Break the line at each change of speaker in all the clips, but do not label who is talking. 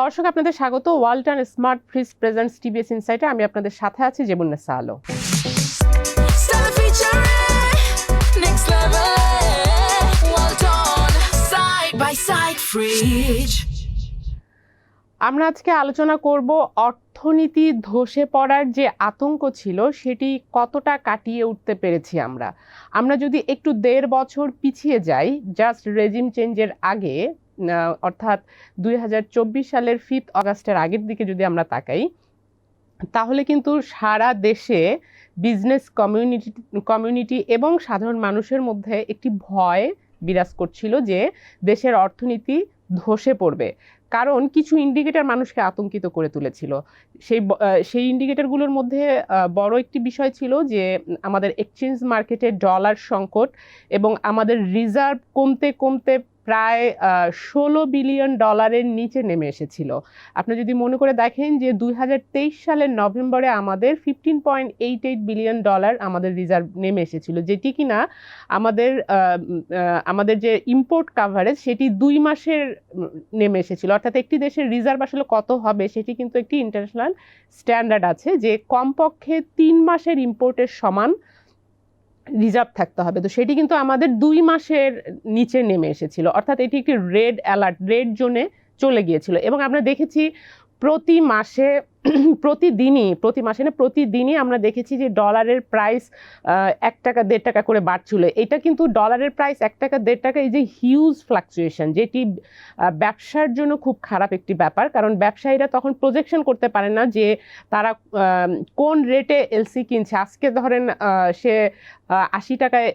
দর্শক আপনাদের স্বাগত Walton smart fridge presents TBS ইনসাইটে। আমি আপনাদের সাথে আছি জেবুন্নেসা আলো। আমরা আজকে আলোচনা করব অর্থনীতি ধসে পড়ার যে আতঙ্ক ছিল সেটি কতটা কাটিয়ে উঠতে পেরেছি আমরা যদি একটু 1.5 বছর পিছিয়ে যাই, জাস্ট রেজিম চেঞ্জের আগে, অর্থাৎ 2024 সালের 5 অগাস্টের আগের দিকে যদি আমরা তাকাই, তাহলে কিন্তু সারা দেশে বিজনেস কমিউনিটি এবং সাধারণ মানুষের মধ্যে একটি ভয় বিরাজ করছিল যে দেশের অর্থনীতি ধসে পড়বে। কারণ কিছু ইন্ডিকেটর মানুষকে আতঙ্কিত করে তুলেছিল। সেই ইন্ডিকেটরগুলোর মধ্যে বড় একটি বিষয় ছিল যে আমাদের এক্সচেঞ্জ মার্কেটে ডলার সংকট এবং আমাদের রিজার্ভ কমতে কমতে প্রায় $16 বিলিয়ন নিচে নেমে এসেছিল। আপনি যদি মনে করে দেখেন যে 2023 সালের নভেম্বরে আমাদের $15.88 বিলিয়ন আমাদের রিজার্ভ নেমে এসেছিল, যেটি কিনা আমাদের যে ইম্পোর্ট কাভারেজ সেটি 2 মাসের নেমে এসেছিল। অর্থাৎ একটি দেশের রিজার্ভ আসলে কত হবে সেটি কিন্তু একটি ইন্টারন্যাশনাল স্ট্যান্ডার্ড আছে যে কমপক্ষে 3 মাসের ইম্পোর্টের সমান রিজার্ভ থাকতে হবে। তো সেটি কিন্তু আমাদের 2 মাসের নিচে নেমে এসেছিল। অর্থাৎ এটি একটি রেড অ্যালার্ট, রেড জোনে চলে গিয়েছিল। এবং আমরা দেখেছি প্রতিদিনই আমরা দেখেছি যে ডলারের প্রাইস 1 টাকা 1.5 টাকা করে বাড়ছিল। এটা কিন্তু ডলারের প্রাইস 1 টাকা 1.5 টাকা, এই যে হিউজ ফ্লাকচুয়েশন, যেটি ব্যবসার জন্য খুব খারাপ একটি ব্যাপার। কারণ ব্যবসায়ীরা তখন প্রজেকশন করতে পারে না যে তারা কোন রেটে এলসি কিনছে। আজকে ধরেন সে 80 টাকায়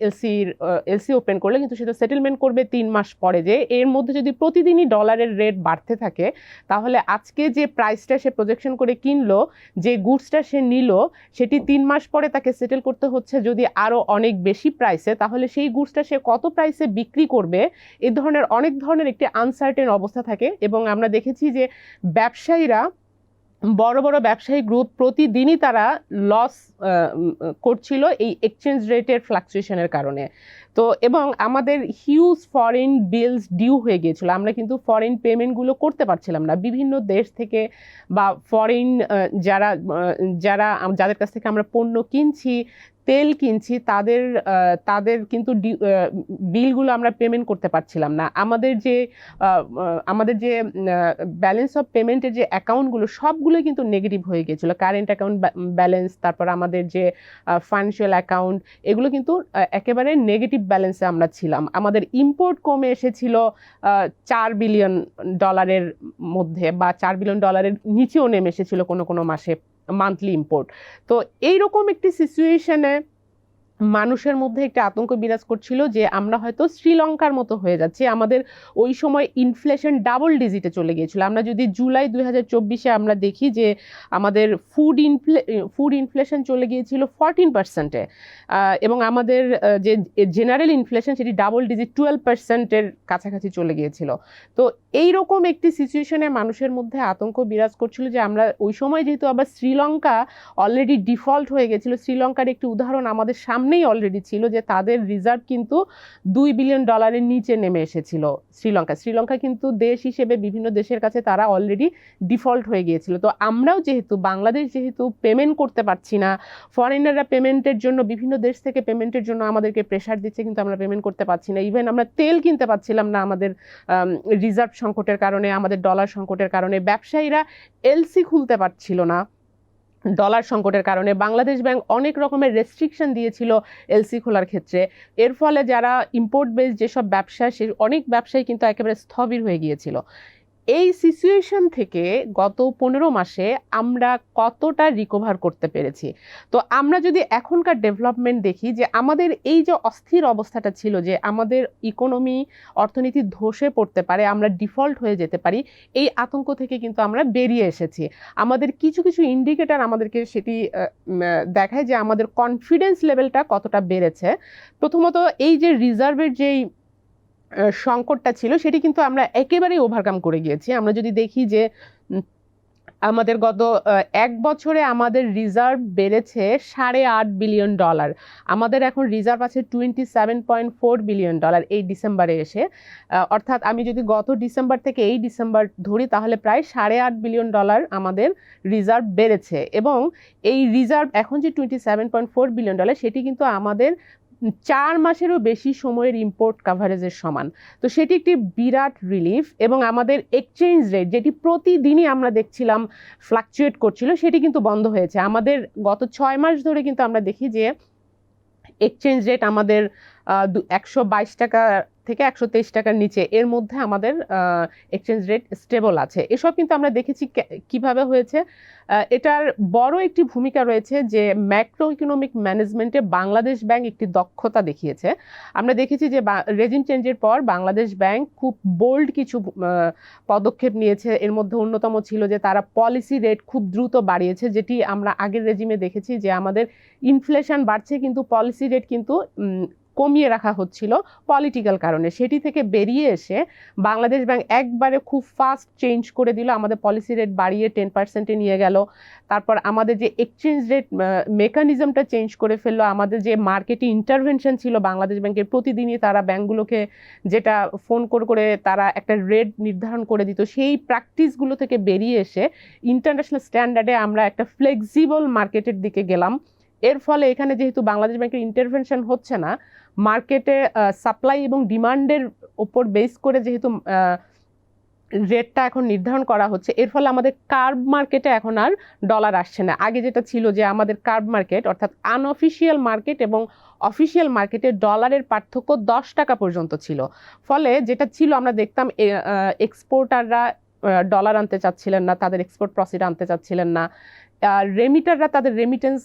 এলসি ওপেন করলে কিন্তু সেটা সেটেলমেন্ট করবে 3 মাস পরে। যে এর মধ্যে যদি প্রতিদিনই ডলারের রেট বাড়তে থাকে, তাহলে আজকে যে প্রাইসটা সে প্রজেকশন করে কিনলো, যে গুডসটা সে নিল, সেটি 3 মাস পরে তাকে সেটেল করতে হচ্ছে যদি আরও অনেক বেশি প্রাইসে, তাহলে সেই গুডসটা সে কত প্রাইসে বিক্রি করবে, এই ধরনের অনেক ধরনের একটি আনসার্টেন অবস্থা থাকে। এবং আমরা দেখেছি যে বড় বড় ব্যবসায়ী গ্রুপ প্রতিদিনই তারা লস করছিল এই এক্সচেঞ্জ রেটের ফ্লাকচুয়েশনের কারণে। তো এবং আমাদের হিউজ ফরেন বিলস ডিউ হয়ে গিয়েছিল। আমরা কিন্তু ফরেন পেমেন্টগুলো করতে পারছিলাম না। বিভিন্ন দেশ থেকে বা ফরেন যাদের কাছ থেকে আমরা পণ্য কিনছি, তেল কিনছি, তাদের কিন্তু বিলগুলো আমরা পেমেন্ট করতে পারছিলাম না। আমাদের যে ব্যালেন্স অফ পেমেন্টের যে অ্যাকাউন্টগুলো সবগুলো কিন্তু নেগেটিভ হয়ে গিয়েছিল। কারেন্ট অ্যাকাউন্ট ব্যালেন্স, তারপর আমাদের যে ফাইন্যান্সিয়াল অ্যাকাউন্ট, এগুলো কিন্তু একেবারে নেগেটিভ ব্যালেন্সে আমরা ছিলাম। আমাদের ইম্পোর্ট কমে এসেছিল $4 বিলিয়ন মধ্যে, বা $4 বিলিয়ন নিচেও নেমে এসেছিল কোনো মাসে মান্থলি ইম্পোর্ট। তো এইরকম একটি সিচুয়েশনে মানুষের মধ্যে একটা আতঙ্ক বিরাজ করছিল যে আমরা হয়তো শ্রীলঙ্কার মতো হয়ে যাচ্ছি। আমাদের ওই সময় ইনফ্লেশন ডাবল ডিজিটে চলে গিয়েছিল। আমরা যদি জুলাই 2024-এ আমরা দেখি যে আমাদের ফুড ইনফ্লেশন চলে গিয়েছিল 14%-এ, এবং আমাদের যে জেনারেল ইনফ্লেশন সেটি ডাবল ডিজিট 12%-এর কাছাকাছি চলে গিয়েছিল। তো এইরকম একটি সিচুয়েশনে মানুষের মধ্যে আতঙ্ক বিরাজ করছিল যে আমরা ওই সময়, যেহেতু আবার শ্রীলঙ্কা অলরেডি ডিফল্ট হয়ে গেছিল, শ্রীলঙ্কার একটি উদাহরণ আমাদের সামনেই অলরেডি ছিল যে তাদের রিজার্ভ কিন্তু $2 বিলিয়ন নিচে নেমে এসেছিল। শ্রীলঙ্কা কিন্তু দেশ হিসেবে বিভিন্ন দেশের কাছে তারা অলরেডি ডিফল্ট হয়ে গিয়েছিল। তো আমরাও বাংলাদেশ যেহেতু পেমেন্ট করতে পারছি না, ফরেনাররা পেমেন্টের জন্য, বিভিন্ন দেশ থেকে পেমেন্টের জন্য আমাদেরকে প্রেশার দিচ্ছে, কিন্তু আমরা পেমেন্ট করতে পারছি না। ইভেন আমরা তেল কিনতে পারছিলাম না আমাদের রিজার্ভ সংকটের কারণে, আমাদের ডলার সংকটের কারণে। ব্যবসায়ীরা এলসি খুলতে পারছিল না ডলার সংকটের কারণে। বাংলাদেশ ব্যাংক অনেক রকমের রেস্ট্রিকশন দিয়েছিল এলসি খোলার ক্ষেত্রে। এর ফলে যারা ইম্পোর্ট বেস যেসব ব্যবসা, সে অনেক ব্যবসায়ী কিন্তু একেবারে স্থবির হয়ে গিয়েছিল। এই সিচুয়েশন থেকে গত 15 মাসে আমরা কতটা রিকভার করতে পেরেছি। তো আমরা যদি এখনকার ডেভেলপমেন্ট দেখি, যে আমাদের এই যে অস্থির অবস্থাটা ছিল যে আমাদের অর্থনীতি ধসে পড়তে পারে, আমরা ডিফল্ট হয়ে যেতে পারি, এই আতঙ্ক থেকে কিন্তু আমরা বেরিয়ে এসেছি। আমাদের কিছু ইন্ডিকেটর আমাদেরকে সেটি দেখায় যে আমাদের কনফিডেন্স লেভেলটা কতটা বেড়েছে। প্রথমত, এই যে রিজার্ভের যেই সংকটটা ছিল সেটি কিন্তু আমরা একেবারেই ওভারকাম করে গিয়েছি। আমরা যদি দেখি যে আমাদের গত 1 বছরে আমাদের রিজার্ভ বেড়েছে $8.5 বিলিয়ন। আমাদের এখন রিজার্ভ আছে $27.4 বিলিয়ন এই ডিসেম্বরে এসে। অর্থাৎ আমি যদি গত ডিসেম্বর থেকে এই ডিসেম্বর ধরি তাহলে প্রায় $8.5 বিলিয়ন আমাদের রিজার্ভ বেড়েছে। এবং এই রিজার্ভ এখন যে $27.4 বিলিয়ন সেটি কিন্তু আমাদের 4 মাসেরও বেশি সময়ের ইম্পোর্ট কাভারেজের সমান। তো সেটি একটি বিরাট রিলিফ। এবং আমাদের এক্সচেঞ্জ রেট যেটি প্রতিদিনই আমরা দেখছিলাম ফ্লাকচুয়েট করছিল সেটি কিন্তু বন্ধ হয়েছে। আমাদের গত 6 মাস ধরে কিন্তু আমরা দেখি যে এক্সচেঞ্জ রেট আমাদের 122 টাকা থেকে 123 টাকার নিচে, এর মধ্যে আমাদের এক্সচেঞ্জ রেট স্টেবল আছে। এসব কিন্তু আমরা দেখেছি কিভাবে হয়েছে। এটার বড় একটি ভূমিকা রয়েছে যে ম্যাক্রো ইকোনমিক ম্যানেজমেন্টে বাংলাদেশ ব্যাংক একটি দক্ষতা দেখিয়েছে। আমরা দেখেছি যে রেজিম চেঞ্জের পর বাংলাদেশ ব্যাংক খুব বোল্ড কিছু পদক্ষেপ নিয়েছে। এর মধ্যে অন্যতম ছিল যে তারা পলিসি রেট খুব দ্রুত বাড়িয়েছে, যেটি আমরা আগের রেজিমে দেখেছি যে আমাদের ইনফ্লেশন বাড়ছে কিন্তু পলিসি রেট কিন্তু কমিয়ে রাখা হচ্ছিল পলিটিক্যাল কারণে। সেটি থেকে বেরিয়ে এসে বাংলাদেশ ব্যাংক একবারে খুব ফাস্ট চেঞ্জ করে দিল, আমাদের পলিসি রেট বাড়িয়ে 10%-এ নিয়ে গেল। তারপর আমাদের যে এক্সচেঞ্জ রেট মেকানিজমটা চেঞ্জ করে ফেললো। আমাদের যে মার্কেটে ইন্টারভেনশন ছিল বাংলাদেশ ব্যাংকের, প্রতিদিনই তারা ব্যাংকগুলোকে যেটা ফোন করে তারা একটা রেট নির্ধারণ করে দিত, সেই প্র্যাকটিসগুলো থেকে বেরিয়ে এসে ইন্টারন্যাশনাল স্ট্যান্ডার্ডে আমরা একটা ফ্লেক্সিবল মার্কেটের দিকে গেলাম। এর ফলে এখানে যেহেতু বাংলাদেশ ব্যাংকের ইন্টারভেনশন হচ্ছে না, মার্কেটে সাপ্লাই এবং ডিমান্ডের উপর বেস করে যেহেতু রেটটা এখন নির্ধারণ করা হচ্ছে, এর ফলে আমাদের কার্ব মার্কেটে এখন আর ডলার আসছে না। আগে যেটা ছিল যে আমাদের কার্ব মার্কেট অর্থাৎ আনঅফিসিয়াল মার্কেট এবং অফিসিয়াল মার্কেটে ডলারের পার্থক্য 10 টাকা পর্যন্ত ছিল। ফলে যেটা ছিল আমরা দেখতাম এক্সপোর্টাররা ডলার আনতে চাচ্ছিলেন না, তাদের এক্সপোর্ট প্রসিড আনতে চাচ্ছিলেন না। রেমিটাররা তাদের রেমিটেন্স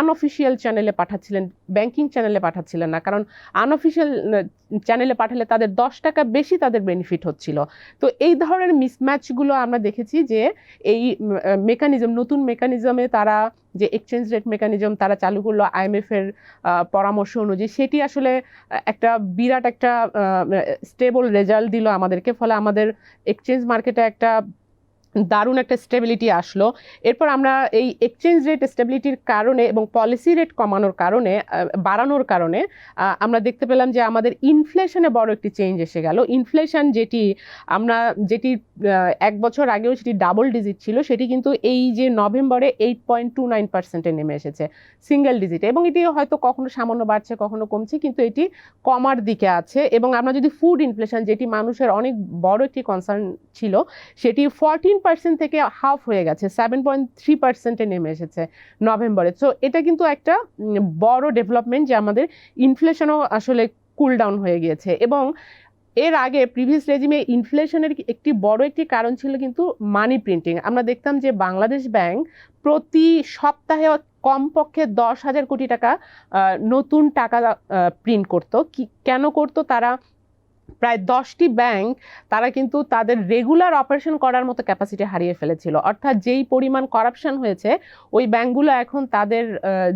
আনঅফিসিয়াল চ্যানেলে পাঠাচ্ছিলেন, ব্যাংকিং চ্যানেলে পাঠাচ্ছিলেন না, কারণ আনঅফিসিয়াল চ্যানেলে পাঠালে তাদের 10 টাকা বেশি তাদের বেনিফিট হচ্ছিল। তো এই ধরনের মিসম্যাচগুলো আমরা দেখেছি যে এই নতুন মেকানিজমে তারা যে এক্সচেঞ্জ রেট মেকানিজম তারা চালু করলো IMF এর পরামর্শ অনুযায়ী, সেটি আসলে একটা বিরাট একটা স্টেবল রেজাল্ট দিল আমাদেরকে। ফলে আমাদের এক্সচেঞ্জ মার্কেটে একটা দারুণ একটা স্টেবিলিটি আসলো। এরপর আমরা এই এক্সচেঞ্জ রেট স্টেবিলিটির কারণে এবং পলিসি রেট কমানোর কারণে বাড়ানোর কারণে আমরা দেখতে পেলাম যে আমাদের ইনফ্লেশনে বড় একটি চেঞ্জ এসে গেল। ইনফ্লেশন যেটি 1 বছর আগেও সেটি ডাবল ডিজিট ছিল, সেটি কিন্তু এই যে নভেম্বরে 8.29%-এ নেমে এসেছে, সিঙ্গেল ডিজিটে। এবং এটি হয়তো কখনো সামান্য বাড়ছে কখনো কমছে, কিন্তু এটি কমার দিকে আছে। এবং আমরা যদি ফুড ইনফ্লেশন, যেটি মানুষের অনেক বড় একটি কনসার্ন ছিল, সেটি 14% থেকে হাফ হয়ে গেছে, 7.3%-এ নেমে এসেছে নভেম্বরে। সো এটা কিন্তু একটা বড় ডেভেলপমেন্ট যে আমাদের ইনফ্লেশনও আসলে কুল ডাউন হয়ে গিয়েছে। এবং এর আগে প্রিভিয়াস রেজিমে ইনফ্লেশনের একটি বড় একটি কারণ ছিল কিন্তু মানি প্রিন্টিং। আমরা দেখতাম যে বাংলাদেশ ব্যাংক প্রতি সপ্তাহে কমপক্ষে 10,000 কোটি টাকা নতুন টাকা প্রিন্ট করতো। কেন করতো? তারা প্রায় 10টি ব্যাংক তারা কিন্তু তাদের রেগুলার অপারেশন করার মতো ক্যাপাসিটি হারিয়ে ফেলেছিল। অর্থাৎ যেই পরিমাণ করাপশন হয়েছে, ওই ব্যাংকগুলো এখন তাদের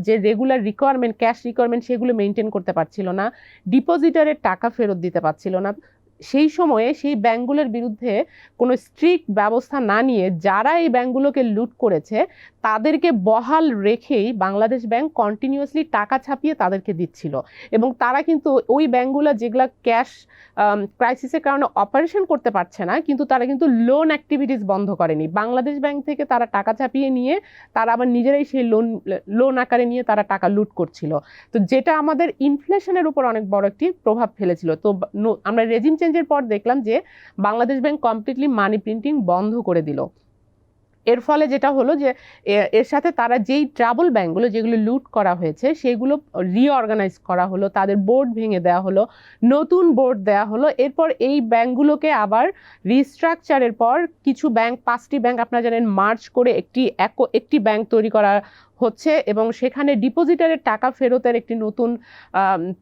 যে রেগুলার রিকোয়ারমেন্ট, ক্যাশ রিকোয়ারমেন্ট, সেগুলো মেনটেন করতে পারছিল না, ডিপোজিটারের টাকা ফেরত দিতে পারছিল না। সেই সময়ে সেই ব্যাংকগুলোর বিরুদ্ধে কোনো স্ট্রিক্ট ব্যবস্থা না নিয়ে যারা এই ব্যাংকগুলোকে লুট করেছে তাদেরকে বহাল রেখেই বাংলাদেশ ব্যাংক কন্টিনিউয়াসলি টাকা ছাপিয়ে তাদেরকে দিচ্ছিল। এবং তারা কিন্তু ওই ব্যাংকগুলো যেগুলো ক্যাশ ক্রাইসিসের কারণে অপারেশন করতে পারছে না, কিন্তু তারা কিন্তু লোন অ্যাক্টিভিটিস বন্ধ করেনি। বাংলাদেশ ব্যাংক থেকে তারা টাকা ছাপিয়ে নিয়ে তারা আবার নিজেরাই সেই লোন আকারে নিয়ে তারা টাকা লুট করছিল। তো যেটা আমাদের ইনফ্লেশনের উপর অনেক বড় একটি প্রভাব ফেলেছিল। তো আমরা রেজিম চেঞ্জের পর দেখলাম যে বাংলাদেশ ব্যাংক কমপ্লিটলি মানি প্রিন্টিং বন্ধ করে দিল। এর ফলে যেটা হলো যে এর সাথে তারা যেই ট্রাবল ব্যাংকগুলো যেগুলো লুট করা হয়েছে সেগুলো রিঅর্গানাইজ করা হলো, তাদের বোর্ড ভেঙে দেওয়া হলো, নতুন বোর্ড দেওয়া হলো। এরপর এই ব্যাংকগুলোকে আবার রিস্ট্রাকচারের পর কিছু ব্যাংক, 5টি ব্যাংক আপনারা জানেন, মার্চ করে একটি ব্যাংক তৈরি করা হচ্ছে। এবং সেখানে ডিপোজিটারের টাকা ফেরতের একটি নতুন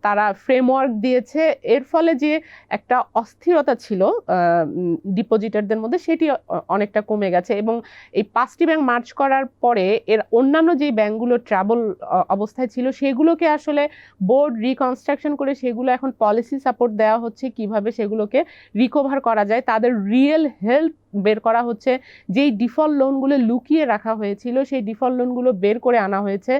তারা ফ্রেমওয়ার্ক দিয়েছে। এর ফলে যে একটা অস্থিরতা ছিল ডিপোজিটারদের মধ্যে, সেটি অনেকটা কমে গেছে। এবং এই 5টি ব্যাংক মার্চ করার পরে এর অন্যান্য যে ব্যাংকগুলো ট্রাবল অবস্থায় ছিল সেগুলোকে আসলে বোর্ড রিকনস্ট্রাকশন করে সেগুলো এখন পলিসি সাপোর্ট দেওয়া হচ্ছে কিভাবে সেগুলোকে রিকভার করা যায়, তাদের রিয়েল হেলথ বের করা হচ্ছে, যেই ডিফল্ট লোনগুলো লুকিয়ে রাখা হয়েছিল সেই ডিফল্ট লোনগুলো বের করে আনা হয়েছে,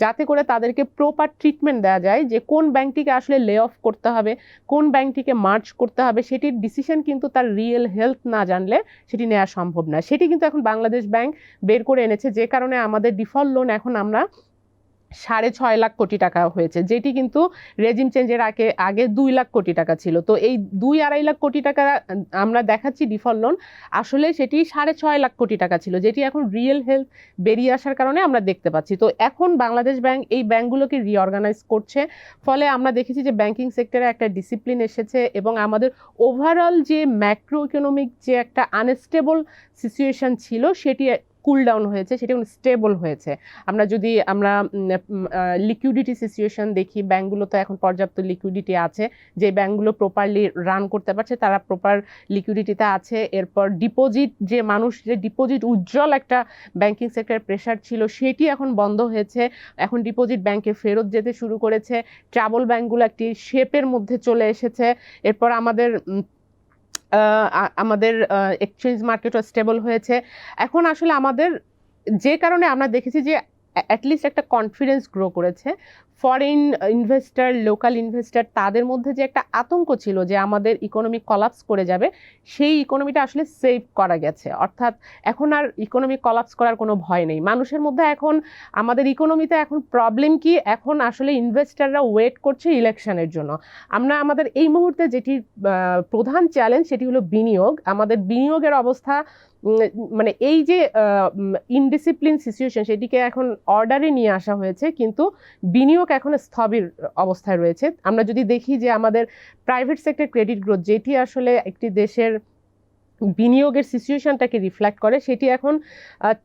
যাতে করে তাদেরকে প্রপার ট্রিটমেন্ট দেওয়া যায় যে কোন ব্যাংকটিকে আসলে লে অফ করতে হবে, কোন ব্যাংকটিকে মার্জ করতে হবে। সেটির ডিসিশন কিন্তু তার রিয়েল হেলথ না জানলে সেটি নেওয়া সম্ভব না। সেটি কিন্তু এখন বাংলাদেশ ব্যাংক বের করে এনেছে, যে কারণে আমাদের ডিফল্ট লোন এখন আমরা 6.5 লাখ কোটি টাকা হয়েছে, যেটি কিন্তু রেজিম চেঞ্জের আগে 2 লাখ কোটি টাকা ছিল। তো এই 2-2.5 লাখ কোটি টাকা আমরা দেখাচ্ছি ডিফল্ট লোন, আসলে সেটি 6.5 লাখ কোটি টাকা ছিল, যেটি এখন রিয়েল হেলথ বেরিয়ে আসার কারণে আমরা দেখতে পাচ্ছি। তো এখন বাংলাদেশ ব্যাংক এই ব্যাংকগুলোকে রিঅর্গানাইজ করছে, ফলে আমরা দেখেছি যে ব্যাংকিং সেক্টরে একটা ডিসিপ্লিন এসেছে এবং আমাদের ওভারঅল যে ম্যাক্রো ইকোনমিক যে একটা আনস্টেবল সিচুয়েশন ছিল সেটি কুল ডাউন হয়েছে, সেটা স্টেবল হয়েছে। আমরা লিকুইডিটি সিচুয়েশন দেখি, ব্যাংকগুলো তো এখন পর্যাপ্ত লিকুইডিটি আছে, যে ব্যাংকগুলো প্রপারলি রান করতে পারছে তারা প্রপার লিকুইডিটিতে আছে। এরপর ডিপোজিট, যে মানুষ যে ডিপোজিট উজ্জ্বল একটা ব্যাংকিং সেক্টরের প্রেশার ছিল সেটি এখন বন্ধ হয়েছে, এখন ডিপোজিট ব্যাংকে ফেরত যেতে শুরু করেছে। ট্রাভেল ব্যাংকগুলো একটি শেপের মধ্যে চলে এসেছে। এরপর আমাদের এক্সচেঞ্জ মার্কেটও স্টেবল হয়েছে। এখন আসলে আমাদের যে কারণে আমরা দেখেছি যে অ্যাটলিস্ট একটা কনফিডেন্স গ্রো করেছে ফরেন ইনভেস্টর, লোকাল ইনভেস্টর, তাদের মধ্যে যে একটা আতঙ্ক ছিল যে আমাদের ইকোনমি কলাপস করে যাবে, সেই ইকোনমিটা আসলে সেভ করা গেছে। অর্থাৎ এখন আর ইকোনমি কলাপস করার কোনো ভয় নেই মানুষের মধ্যে। এখন আমাদের ইকোনমিতে এখন প্রবলেম কি, এখন আসলে ইনভেস্টররা ওয়েট করছে ইলেকশনের জন্য। আমাদের এই মুহূর্তে যেটি প্রধান চ্যালেঞ্জ সেটি হলো বিনিয়োগ। আমাদের বিনিয়োগের অবস্থা মানে এই যে ইনডিসিপ্লিন সিচুয়েশন সেটিকে এখন অর্ডারে নিয়ে আসা হয়েছে, কিন্তু বিনিয়োগ এখন স্থবির অবস্থায় রয়েছে। আমরা যদি দেখি যে আমাদের প্রাইভেট সেক্টর ক্রেডিট গ্রোথ, যেটি আসলে একটি দেশের বিনিয়োগের সিচুয়েশনটাকে রিফ্লেক্ট করে, সেটি এখন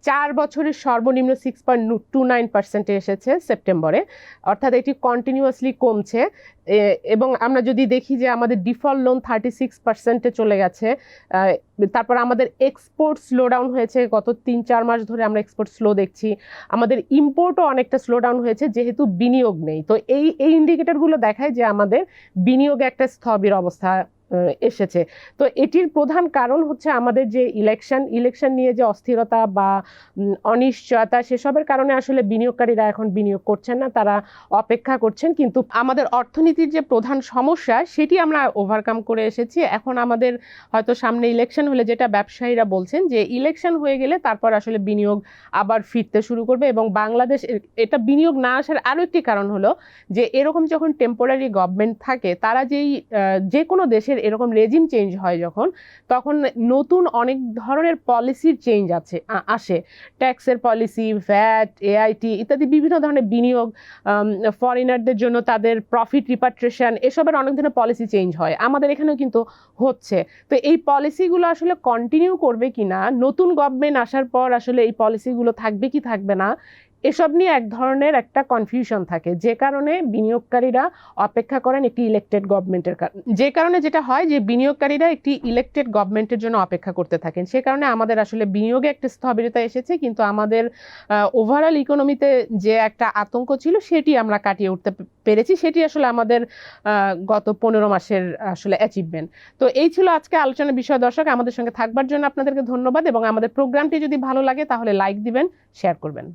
4 বছরের সর্বনিম্ন 6.29% এসেছে সেপ্টেম্বরে, অর্থাৎ এটি কন্টিনিউয়াসলি কমছে। এবং আমরা যদি দেখি যে আমাদের ডিফল্ট লোন 36%-এ চলে গেছে। তারপর আমাদের এক্সপোর্ট স্লো ডাউন হয়েছে, গত 3-4 মাস ধরে আমরা এক্সপোর্ট স্লো দেখছি। আমাদের ইম্পোর্টও অনেকটা স্লো ডাউন হয়েছে যেহেতু বিনিয়োগ নেই। তো এই ইন্ডিকেটরগুলো দেখায় যে আমাদের বিনিয়োগে একটা স্থবির অবস্থা এসেছে। তো এটির প্রধান কারণ হচ্ছে আমাদের যে ইলেকশন নিয়ে যে অস্থিরতা বা অনিশ্চয়তা, সেসবের কারণে আসলে বিনিয়োগকারীরা এখন বিনিয়োগ করছেন না, তারা অপেক্ষা করছেন। কিন্তু আমাদের অর্থনীতির যে প্রধান সমস্যা সেটি আমরা ওভারকাম করে এসেছি। এখন আমাদের হয়তো সামনে ইলেকশন হলে, যেটা ব্যবসায়ীরা বলছেন যে ইলেকশন হয়ে গেলে তারপর আসলে বিনিয়োগ আবার ফিরতে শুরু করবে। এবং বাংলাদেশ এটা বিনিয়োগ না আসার আরও একটি কারণ হলো যে এরকম যখন টেম্পোরারি গভর্নমেন্ট থাকে, তারা যে কোনো দেশের এরকম রেজিম চেঞ্জ হয় যখন, তখন নতুন অনেক ধরনের পলিসির চেঞ্জ আসে। ট্যাক্সের পলিসি, ভ্যাট, এআইটি ইত্যাদি বিভিন্ন ধরনের বিনিয়োগ, ফরেনারদের জন্য তাদের প্রফিট রিপাট্রিয়েশন, এসবের অনেক ধরনের পলিসি চেঞ্জ হয়। আমাদের এখানেও কিন্তু হচ্ছে। তো এই পলিসিগুলো আসলে কন্টিনিউ করবে কিনা, নতুন গভর্নমেন্ট আসার পর আসলে এই পলিসিগুলো থাকবে কি থাকবে না, এসব নিয়ে এক ধরনের একটা কনফিউশন থাকে, যে কারণে বিনিয়োগকারীরা অপেক্ষা করেন একটি ইলেক্টেড গভর্নমেন্টের। যে কারণে যেটা হয় যে বিনিয়োগকারীরা একটি ইলেক্টেড গভর্নমেন্টের জন্য অপেক্ষা করতে থাকেন। সে কারণে আমাদের আসলে বিনিয়োগে একটা স্থবিরতা এসেছে, কিন্তু আমাদের ওভারঅল ইকোনমিতে যে একটা আতঙ্ক ছিল সেটি আমরা কাটিয়ে উঠতে পেরেছি। সেটি আসলে আমাদের গত 15 মাসের আসলে অ্যাচিভমেন্ট। তো এই ছিল আজকে আলোচনার বিষয়। দর্শক, আমাদের সঙ্গে থাকবার জন্য আপনাদেরকে ধন্যবাদ, এবং আমাদের প্রোগ্রামটি যদি ভালো লাগে তাহলে লাইক দিবেন, শেয়ার করবেন।